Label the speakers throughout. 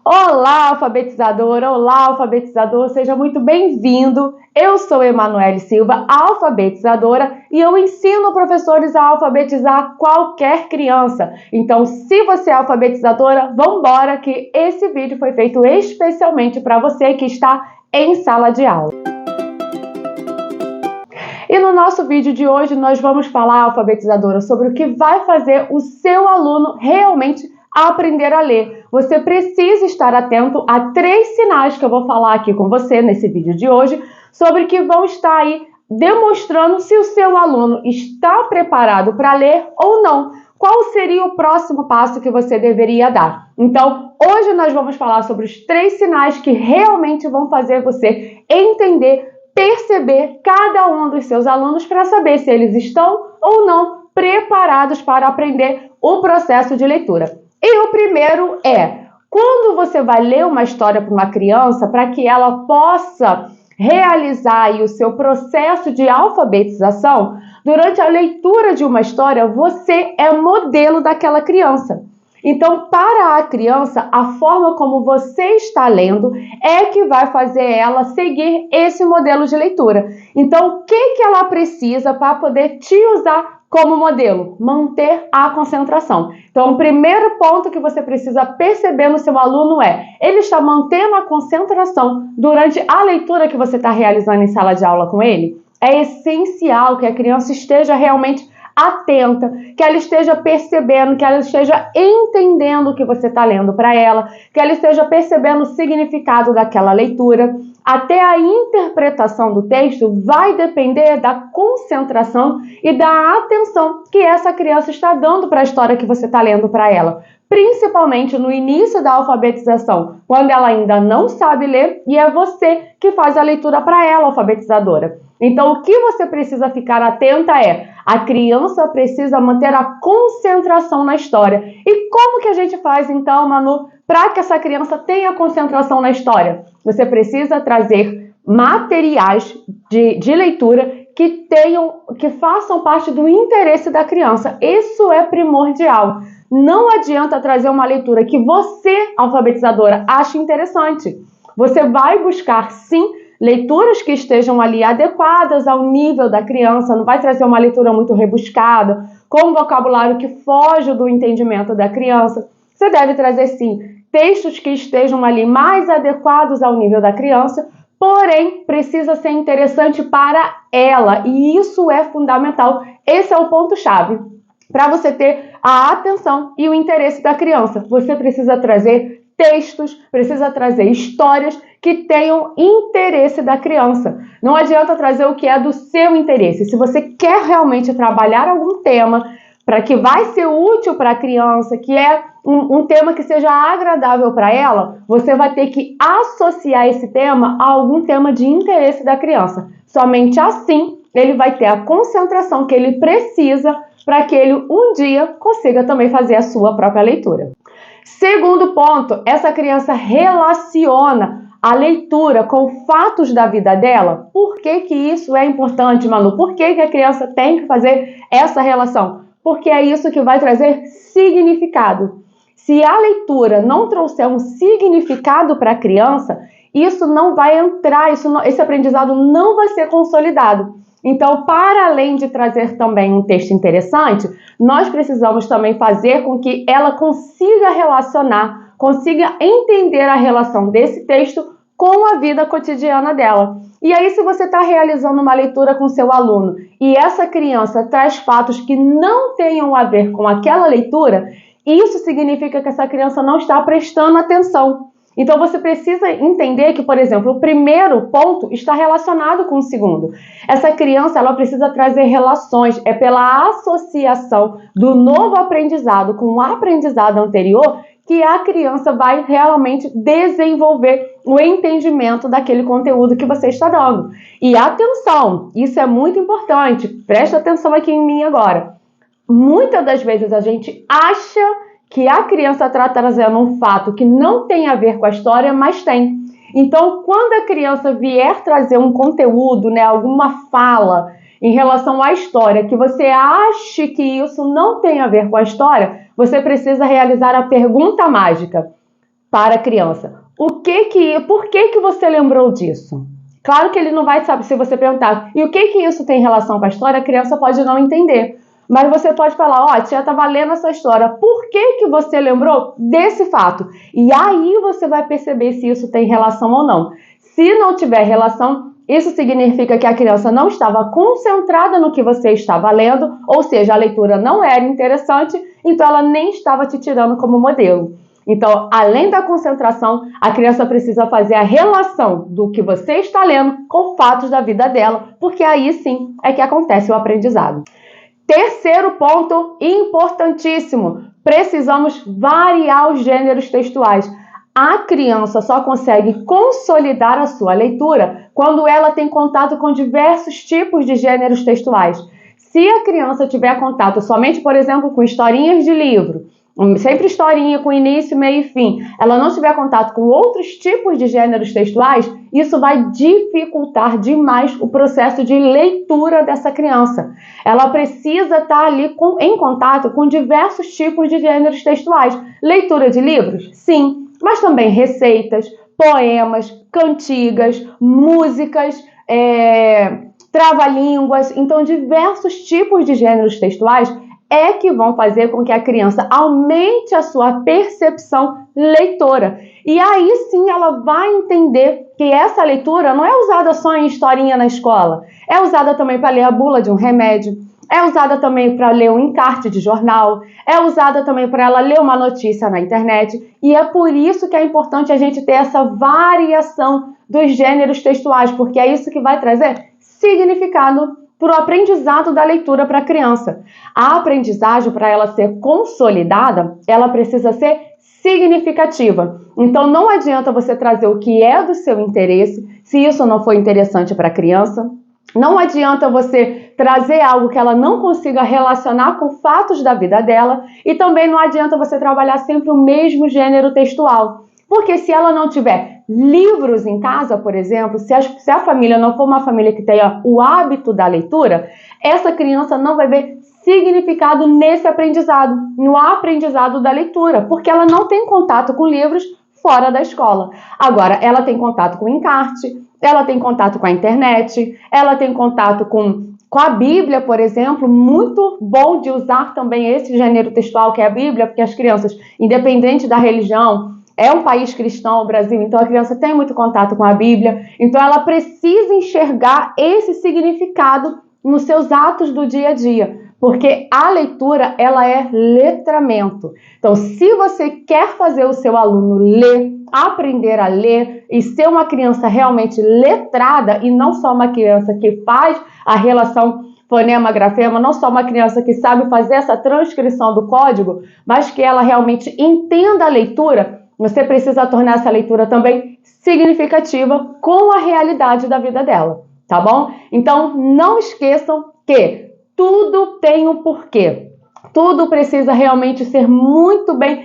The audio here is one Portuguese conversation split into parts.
Speaker 1: Olá, alfabetizadora! Olá, alfabetizador! Seja muito bem-vindo! Eu sou Emanuele Silva, alfabetizadora, e eu ensino professores a alfabetizar qualquer criança. Então, se você é alfabetizadora, vamos embora que esse vídeo foi feito especialmente para você que está em sala de aula. E no nosso vídeo de hoje nós vamos falar, alfabetizadora, sobre o que vai fazer o seu aluno realmente aprender a ler. Você precisa estar atento a 3 sinais que eu vou falar aqui com você nesse vídeo de hoje, sobre que vão estar aí demonstrando se o seu aluno está preparado para ler ou não. Qual seria o próximo passo que você deveria dar? Então, hoje nós vamos falar sobre os 3 sinais que realmente vão fazer você entender, perceber cada um dos seus alunos para saber se eles estão ou não preparados para aprender o processo de leitura. E o primeiro é, quando você vai ler uma história para uma criança, para que ela possa realizar aí o seu processo de alfabetização, durante a leitura de uma história, você é modelo daquela criança. Então, para a criança, a forma como você está lendo é que vai fazer ela seguir esse modelo de leitura. Então, o que ela precisa para poder te usar como modelo? Manter a concentração. Então, o primeiro ponto que você precisa perceber no seu aluno é: ele está mantendo a concentração durante a leitura que você está realizando em sala de aula com ele? É essencial que a criança esteja realmente atenta, que ela esteja percebendo, que ela esteja entendendo o que você está lendo para ela, que ela esteja percebendo o significado daquela leitura. Até a interpretação do texto vai depender da concentração e da atenção que essa criança está dando para a história que você está lendo para ela. Principalmente no início da alfabetização, quando ela ainda não sabe ler e é você que faz a leitura para ela, alfabetizadora. Então, o que você precisa ficar atenta é: a criança precisa manter a concentração na história. E como que a gente faz, então, Manu, para que essa criança tenha concentração na história? Você precisa trazer materiais de leitura que façam parte do interesse da criança. Isso é primordial. Não adianta trazer uma leitura que você, alfabetizadora, ache interessante. Você vai buscar, sim, leituras que estejam ali adequadas ao nível da criança, não vai trazer uma leitura muito rebuscada, com um vocabulário que foge do entendimento da criança. Você deve trazer, sim, textos que estejam ali mais adequados ao nível da criança, porém, precisa ser interessante para ela, e isso é fundamental. Esse é o ponto-chave. Para você ter a atenção e o interesse da criança, você precisa trazer textos, precisa trazer histórias que tenham interesse da criança. Não adianta trazer o que é do seu interesse. Se você quer realmente trabalhar algum tema para que vai ser útil para a criança, que é um tema que seja agradável para ela, você vai ter que associar esse tema a algum tema de interesse da criança. Somente assim ele vai ter a concentração que ele precisa para que ele um dia consiga também fazer a sua própria leitura. Segundo ponto, essa criança relaciona a leitura com fatos da vida dela. Por que isso é importante, Manu? Por que a criança tem que fazer essa relação? Porque é isso que vai trazer significado. Se a leitura não trouxer um significado para a criança, isso não vai entrar, esse aprendizado não vai ser consolidado. Então, para além de trazer também um texto interessante, nós precisamos também fazer com que ela consiga relacionar, consiga entender a relação desse texto com a vida cotidiana dela. E aí, se você está realizando uma leitura com seu aluno e essa criança traz fatos que não tenham a ver com aquela leitura, isso significa que essa criança não está prestando atenção. Então, você precisa entender que, por exemplo, o primeiro ponto está relacionado com o segundo. Essa criança, ela precisa trazer relações. É pela associação do novo aprendizado com o aprendizado anterior que a criança vai realmente desenvolver o entendimento daquele conteúdo que você está dando. E atenção, isso é muito importante. Presta atenção aqui em mim agora. Muitas das vezes a gente acha que a criança está trazendo um fato que não tem a ver com a história, mas tem. Então, quando a criança vier trazer um conteúdo, alguma fala em relação à história, que você ache que isso não tem a ver com a história, você precisa realizar a pergunta mágica. para a criança. Por que você lembrou disso? Claro que ele não vai saber, se você perguntar, e o que isso tem relação com a história, a criança pode não entender. Mas você pode falar, ó, a tia estava lendo essa história, por que você lembrou desse fato? E aí você vai perceber se isso tem relação ou não. Se não tiver relação, isso significa que a criança não estava concentrada no que você estava lendo, ou seja, a leitura não era interessante, então ela nem estava te tirando como modelo. Então, além da concentração, a criança precisa fazer a relação do que você está lendo com fatos da vida dela, porque aí sim é que acontece o aprendizado. Terceiro ponto importantíssimo, precisamos variar os gêneros textuais. A criança só consegue consolidar a sua leitura quando ela tem contato com diversos tipos de gêneros textuais. Se a criança tiver contato somente, por exemplo, com historinhas de livro, sempre historinha com início, meio e fim, ela não tiver contato com outros tipos de gêneros textuais, isso vai dificultar demais o processo de leitura dessa criança. Ela precisa estar ali em contato com diversos tipos de gêneros textuais. Leitura de livros? Sim, mas também receitas, poemas, cantigas, músicas, trava-línguas. Então, diversos tipos de gêneros textuais é que vão fazer com que a criança aumente a sua percepção leitora. E aí sim ela vai entender que essa leitura não é usada só em historinha na escola, é usada também para ler a bula de um remédio, é usada também para ler um encarte de jornal, é usada também para ela ler uma notícia na internet. E é por isso que é importante a gente ter essa variação dos gêneros textuais, porque é isso que vai trazer significado para o aprendizado da leitura para a criança. A aprendizagem, para ela ser consolidada, ela precisa ser significativa. Então, não adianta você trazer o que é do seu interesse, se isso não for interessante para a criança. Não adianta você trazer algo que ela não consiga relacionar com fatos da vida dela. E também não adianta você trabalhar sempre o mesmo gênero textual. Porque se ela não tiver livros em casa, por exemplo, se a família não for uma família que tenha o hábito da leitura, essa criança não vai ver significado nesse aprendizado, no aprendizado da leitura, porque ela não tem contato com livros fora da escola. Agora, ela tem contato com o encarte, ela tem contato com a internet, ela tem contato com a Bíblia, por exemplo, muito bom de usar também esse gênero textual que é a Bíblia, porque as crianças, independente da religião, é um país cristão, o Brasil, então a criança tem muito contato com a Bíblia, então ela precisa enxergar esse significado nos seus atos do dia a dia, porque a leitura, ela é letramento. Então, se você quer fazer o seu aluno ler, aprender a ler e ser uma criança realmente letrada e não só uma criança que faz a relação fonema-grafema, não só uma criança que sabe fazer essa transcrição do código, mas que ela realmente entenda a leitura, você precisa tornar essa leitura também significativa com a realidade da vida dela, tá bom? Então, não esqueçam que tudo tem um porquê. Tudo precisa realmente ser muito bem,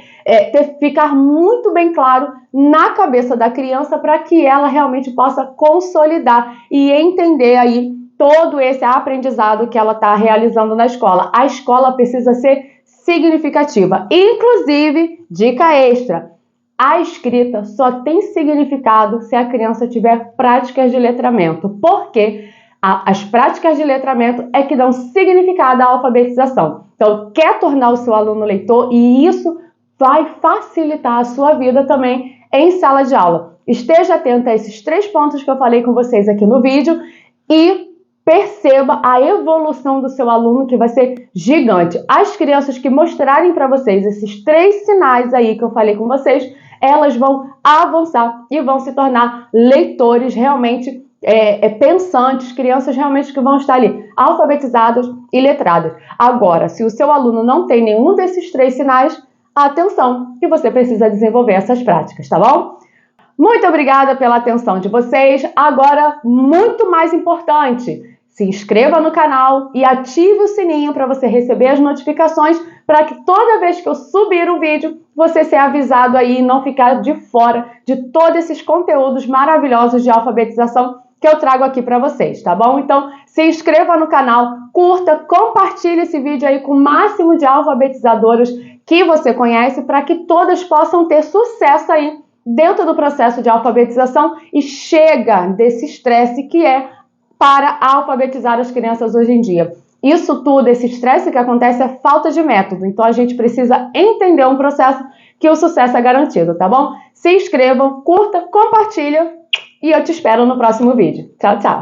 Speaker 1: ficar muito bem claro na cabeça da criança para que ela realmente possa consolidar e entender aí todo esse aprendizado que ela está realizando na escola. A escola precisa ser significativa. Inclusive, dica extra, a escrita só tem significado se a criança tiver práticas de letramento. Por quê? As práticas de letramento é que dão significado à alfabetização. Então, quer tornar o seu aluno leitor e isso vai facilitar a sua vida também em sala de aula. Esteja atento a esses 3 pontos que eu falei com vocês aqui no vídeo e perceba a evolução do seu aluno, que vai ser gigante. As crianças que mostrarem para vocês esses 3 sinais aí que eu falei com vocês, elas vão avançar e vão se tornar leitores realmente pensantes, crianças realmente que vão estar ali alfabetizadas e letradas. Agora, se o seu aluno não tem nenhum desses 3 sinais, atenção, que você precisa desenvolver essas práticas, tá bom? Muito obrigada pela atenção de vocês. Agora, muito mais importante, se inscreva no canal e ative o sininho para você receber as notificações, para que toda vez que eu subir um vídeo, você seja avisado aí e não ficar de fora de todos esses conteúdos maravilhosos de alfabetização que eu trago aqui para vocês, tá bom? Então, se inscreva no canal, curta, compartilhe esse vídeo aí com o máximo de alfabetizadoras que você conhece, para que todas possam ter sucesso aí dentro do processo de alfabetização e chega desse estresse que é para alfabetizar as crianças hoje em dia. Isso tudo, esse estresse que acontece é falta de método, então a gente precisa entender um processo que o sucesso é garantido, tá bom? Se inscrevam, curta, compartilha e eu te espero no próximo vídeo. Tchau, tchau!